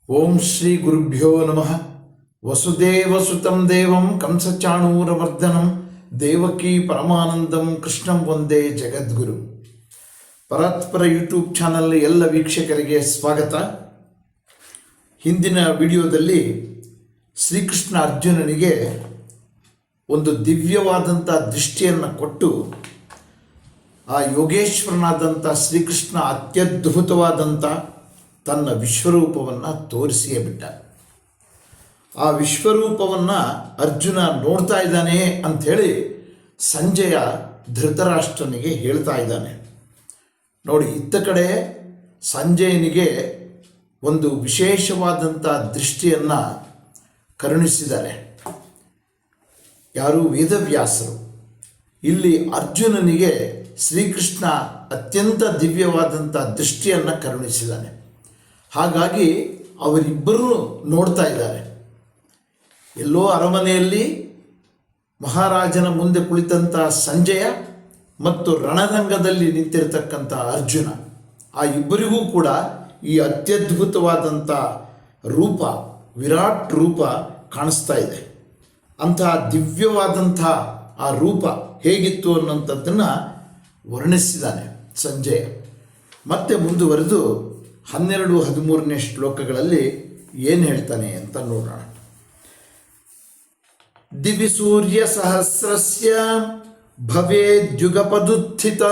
ಓಂ ಶ್ರೀ ಗುರುಭ್ಯೋ ನಮಃ. ವಸುದೇವಸುತಂ ದೇವಂ ಕಂಸಚಾಣೂರಮರ್ದನಂ ದೇವಕೀ ಪರಮಾನಂದಂ ಕೃಷ್ಣಂ ವಂದೇ ಜಗದ್ಗುರು. ಪರಾತ್ಪರ ಯೂಟ್ಯೂಬ್ ಚಾನಲ್ ಎಲ್ಲ ವೀಕ್ಷಕರಿಗೆ ಸ್ವಾಗತ. ಹಿಂದಿನ ವಿಡಿಯೋದಲ್ಲಿ ಶ್ರೀಕೃಷ್ಣ ಅರ್ಜುನನಿಗೆ ಒಂದು ದಿವ್ಯವಾದಂಥ ದೃಷ್ಟಿಯನ್ನು ಕೊಟ್ಟು ಆ ಯೋಗೇಶ್ವರನಾದಂಥ ಶ್ರೀಕೃಷ್ಣ ಅತ್ಯದ್ಭುತವಾದಂಥ ತನ್ನ ವಿಶ್ವರೂಪವನ್ನು ತೋರಿಸಿಯೇ ಬಿಟ್ಟ. ಆ ವಿಶ್ವರೂಪವನ್ನು ಅರ್ಜುನ ನೋಡ್ತಾ ಇದ್ದಾನೆ ಅಂಥೇಳಿ ಸಂಜಯ ಧೃತರಾಷ್ಟ್ರನಿಗೆ ಹೇಳ್ತಾ ಇದ್ದಾನೆ. ನೋಡಿ, ಇತ್ತ ಕಡೆ ಸಂಜಯನಿಗೆ ಒಂದು ವಿಶೇಷವಾದಂಥ ದೃಷ್ಟಿಯನ್ನು ಕರುಣಿಸಿದ್ದಾರೆ. ಯಾರು? ವೇದವ್ಯಾಸರು. ಇಲ್ಲಿ ಅರ್ಜುನನಿಗೆ ಶ್ರೀಕೃಷ್ಣ ಅತ್ಯಂತ ದಿವ್ಯವಾದಂಥ ದೃಷ್ಟಿಯನ್ನು ಕರುಣಿಸಿದ್ದಾನೆ. ಹಾಗಾಗಿ ಅವರಿಬ್ಬರೂ ನೋಡ್ತಾ ಇದ್ದಾರೆ. ಎಲ್ಲೋ ಅರಮನೆಯಲ್ಲಿ ಮಹಾರಾಜನ ಮುಂದೆ ಕುಳಿತಂಥ ಸಂಜಯ ಮತ್ತು ರಣರಂಗದಲ್ಲಿ ನಿಂತಿರತಕ್ಕಂಥ ಅರ್ಜುನ, ಆ ಇಬ್ಬರಿಗೂ ಕೂಡ ಈ ಅತ್ಯದ್ಭುತವಾದಂಥ ರೂಪ, ವಿರಾಟ್ ರೂಪ ಕಾಣಿಸ್ತಾ ಇದೆ. ಅಂತಹ ದಿವ್ಯವಾದಂಥ ಆ ರೂಪ ಹೇಗಿತ್ತು ಅನ್ನೋಂಥದ್ದನ್ನು ವರ್ಣಿಸಿದ್ದಾನೆ ಸಂಜಯ. ಮತ್ತೆ ಮುಂದುವರೆದು 12-13ನೇ ಶ್ಲೋಕಗಳಲ್ಲಿ ಏನು ಹೇಳ್ತಾನೆ ಅಂತ ನೋಡೋಣ. ದಿವಿ ಸೂರ್ಯ ಸಹಸ್ರಸ್ಯ ಭವೇದ್ಯುಗಪದುತ್ಥಿತ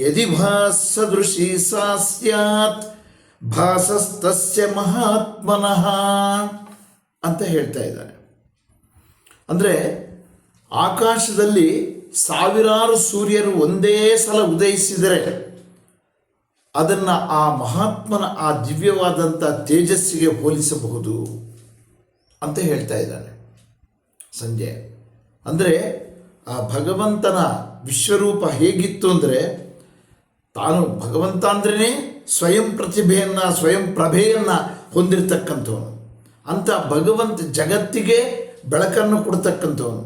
ಯದಿ ಭಾಸದೃಶಿ ಸಾ ಸ್ಯಾತ್ ಭಾಸಸ್ತಸ್ಯ ಮಹಾತ್ಮನಃ ಅಂತ ಹೇಳ್ತಾ ಇದ್ದಾನೆ. ಅಂದರೆ ಆಕಾಶದಲ್ಲಿ ಸಾವಿರಾರು ಸೂರ್ಯರು ಒಂದೇ ಸಲ ಉದಯಿಸಿದರೆ ಅದನ್ನು ಆ ಮಹಾತ್ಮನ ಆ ದಿವ್ಯವಾದಂಥ ತೇಜಸ್ಸಿಗೆ ಹೋಲಿಸಬಹುದು ಅಂತ ಹೇಳ್ತಾ ಇದ್ದಾನೆ ಸಂಜಯ. ಅಂದರೆ ಆ ಭಗವಂತನ ವಿಶ್ವರೂಪ ಹೇಗಿತ್ತು ಅಂದರೆ, ತಾನು ಭಗವಂತ ಅಂದ್ರೇ ಸ್ವಯಂ ಪ್ರತಿಭೆಯನ್ನು, ಸ್ವಯಂ ಪ್ರಭೆಯನ್ನು ಹೊಂದಿರತಕ್ಕಂಥವನು. ಅಂಥ ಭಗವಂತ ಜಗತ್ತಿಗೆ ಬೆಳಕನ್ನು ಕೊಡ್ತಕ್ಕಂಥವನು.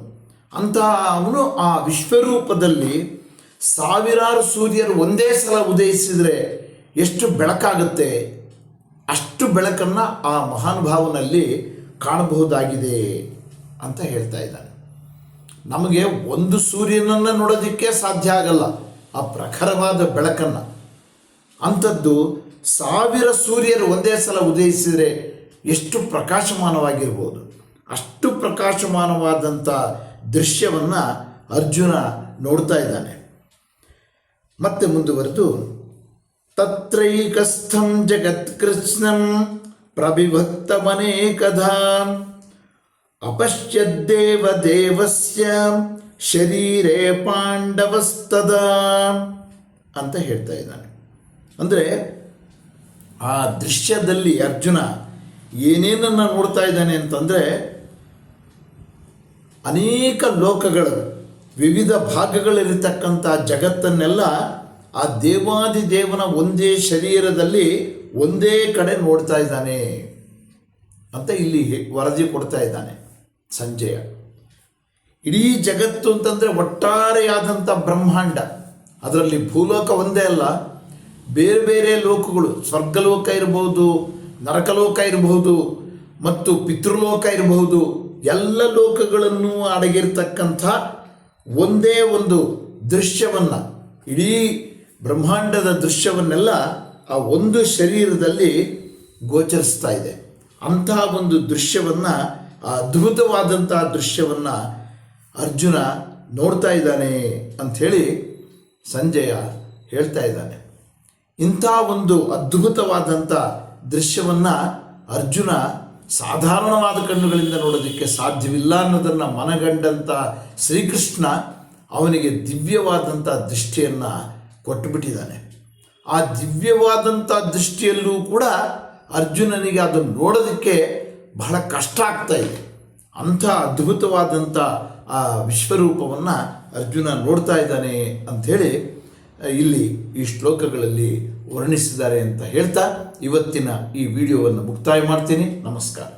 ಅಂತಹ ಅವನು ಆ ವಿಶ್ವರೂಪದಲ್ಲಿ ಸಾವಿರಾರು ಸೂರ್ಯರು ಒಂದೇ ಸಲ ಉದಯಿಸಿದರೆ ಎಷ್ಟು ಬೆಳಕಾಗುತ್ತೆ, ಅಷ್ಟು ಬೆಳಕನ್ನು ಆ ಮಹಾನುಭಾವನಲ್ಲಿ ಕಾಣಬಹುದಾಗಿದೆ ಅಂತ ಹೇಳ್ತಾ ಇದ್ದಾನೆ. ನಮಗೆ ಒಂದು ಸೂರ್ಯನನ್ನು ನೋಡೋದಕ್ಕೆ ಸಾಧ್ಯ ಆಗಲ್ಲ, ಆ ಪ್ರಖರವಾದ ಬೆಳಕನ್ನು. ಅಂಥದ್ದು ಸಾವಿರ ಸೂರ್ಯರು ಒಂದೇ ಸಲ ಉದಯಿಸಿದರೆ ಎಷ್ಟು ಪ್ರಕಾಶಮಾನವಾಗಿರ್ಬೋದು. ಅಷ್ಟು ಪ್ರಕಾಶಮಾನವಾದಂಥ ದೃಶ್ಯವನ್ನು ಅರ್ಜುನ ನೋಡ್ತಾ ಇದ್ದಾನೆ. ಮತ್ತೆ ಮುಂದುವರೆದು ತತ್ರೈಕಸ್ಥಂ ಜಗತ್ಕೃಷ್ಣಂ ಪ್ರವಿಭಕ್ತಮನೇಕಧಾ ಅಪಶ್ಯದ್ದೇವ ದೇವಸ್ಯ ಶರೀರೇ ಪಾಂಡವಸ್ತದಾ ಅಂತ ಹೇಳ್ತಾ ಇದ್ದಾನೆ. ಅಂದರೆ ಆ ದೃಶ್ಯದಲ್ಲಿ ಅರ್ಜುನ ಏನೇನನ್ನು ನೋಡ್ತಾ ಇದ್ದಾನೆ ಅಂತಂದರೆ, ಅನೇಕ ಲೋಕಗಳು, ವಿವಿಧ ಭಾಗಗಳಿರತಕ್ಕಂಥ ಜಗತ್ತನ್ನೆಲ್ಲ ಆ ದೇವಾದಿದೇವನ ಒಂದೇ ಶರೀರದಲ್ಲಿ ಒಂದೇ ಕಡೆ ನೋಡ್ತಾ ಇದ್ದಾನೆ ಅಂತ ಇಲ್ಲಿ ವರದಿ ಕೊಡ್ತಾ ಇದ್ದಾನೆ ಸಂಜಯ. ಇಡೀ ಜಗತ್ತು ಅಂತಂದರೆ ಒಟ್ಟಾರೆಯಾದಂಥ ಬ್ರಹ್ಮಾಂಡ. ಅದರಲ್ಲಿ ಭೂಲೋಕ ಒಂದೇ ಅಲ್ಲ, ಬೇರೆ ಬೇರೆ ಲೋಕಗಳು, ಸ್ವರ್ಗಲೋಕ ಇರಬಹುದು, ನರಕಲೋಕ ಇರಬಹುದು, ಮತ್ತು ಪಿತೃಲೋಕ ಇರಬಹುದು, ಎಲ್ಲ ಲೋಕಗಳನ್ನು ಅಡಗಿರ್ತಕ್ಕಂಥ ಒಂದೇ ಒಂದು ದೃಶ್ಯವನ್ನು, ಇಡೀ ಬ್ರಹ್ಮಾಂಡದ ದೃಶ್ಯವನ್ನೆಲ್ಲ ಆ ಒಂದು ಶರೀರದಲ್ಲಿ ಗೋಚರಿಸ್ತಾ ಇದೆ. ಅಂತಹ ಒಂದು ದೃಶ್ಯವನ್ನು, ಆ ಅದ್ಭುತವಾದಂಥ ದೃಶ್ಯವನ್ನು ಅರ್ಜುನ ನೋಡ್ತಾ ಇದ್ದಾನೆ ಅಂಥೇಳಿ ಸಂಜಯ ಹೇಳ್ತಾ ಇದ್ದಾನೆ. ಇಂಥ ಒಂದು ಅದ್ಭುತವಾದಂಥ ದೃಶ್ಯವನ್ನು ಅರ್ಜುನ ಸಾಧಾರಣವಾದ ಕಣ್ಣುಗಳಿಂದ ನೋಡೋದಕ್ಕೆ ಸಾಧ್ಯವಿಲ್ಲ ಅನ್ನೋದನ್ನು ಮನಗಂಡಂಥ ಶ್ರೀಕೃಷ್ಣ ಅವನಿಗೆ ದಿವ್ಯವಾದಂಥ ದೃಷ್ಟಿಯನ್ನು ಕೊಟ್ಟುಬಿಟ್ಟಿದ್ದಾನೆ. ಆ ದಿವ್ಯವಾದಂಥ ದೃಷ್ಟಿಯಲ್ಲೂ ಕೂಡ ಅರ್ಜುನನಿಗೆ ಅದನ್ನು ನೋಡೋದಕ್ಕೆ ಬಹಳ ಕಷ್ಟ ಆಗ್ತಾ ಇದೆ. ಅಂಥ ಅದ್ಭುತವಾದಂಥ ಆ ವಿಶ್ವರೂಪವನ್ನು ಅರ್ಜುನ ನೋಡ್ತಾ ಇದ್ದಾನೆ ಅಂಥೇಳಿ ಇಲ್ಲಿ ಈ ಶ್ಲೋಕಗಳಲ್ಲಿ ವರ್ಣಿಸಿದ್ದಾರೆ ಅಂತ ಹೇಳ್ತಾ ಇವತ್ತಿನ ಈ ವಿಡಿಯೋವನ್ನು ಮುಕ್ತಾಯ ಮಾಡ್ತೀನಿ. ನಮಸ್ಕಾರ.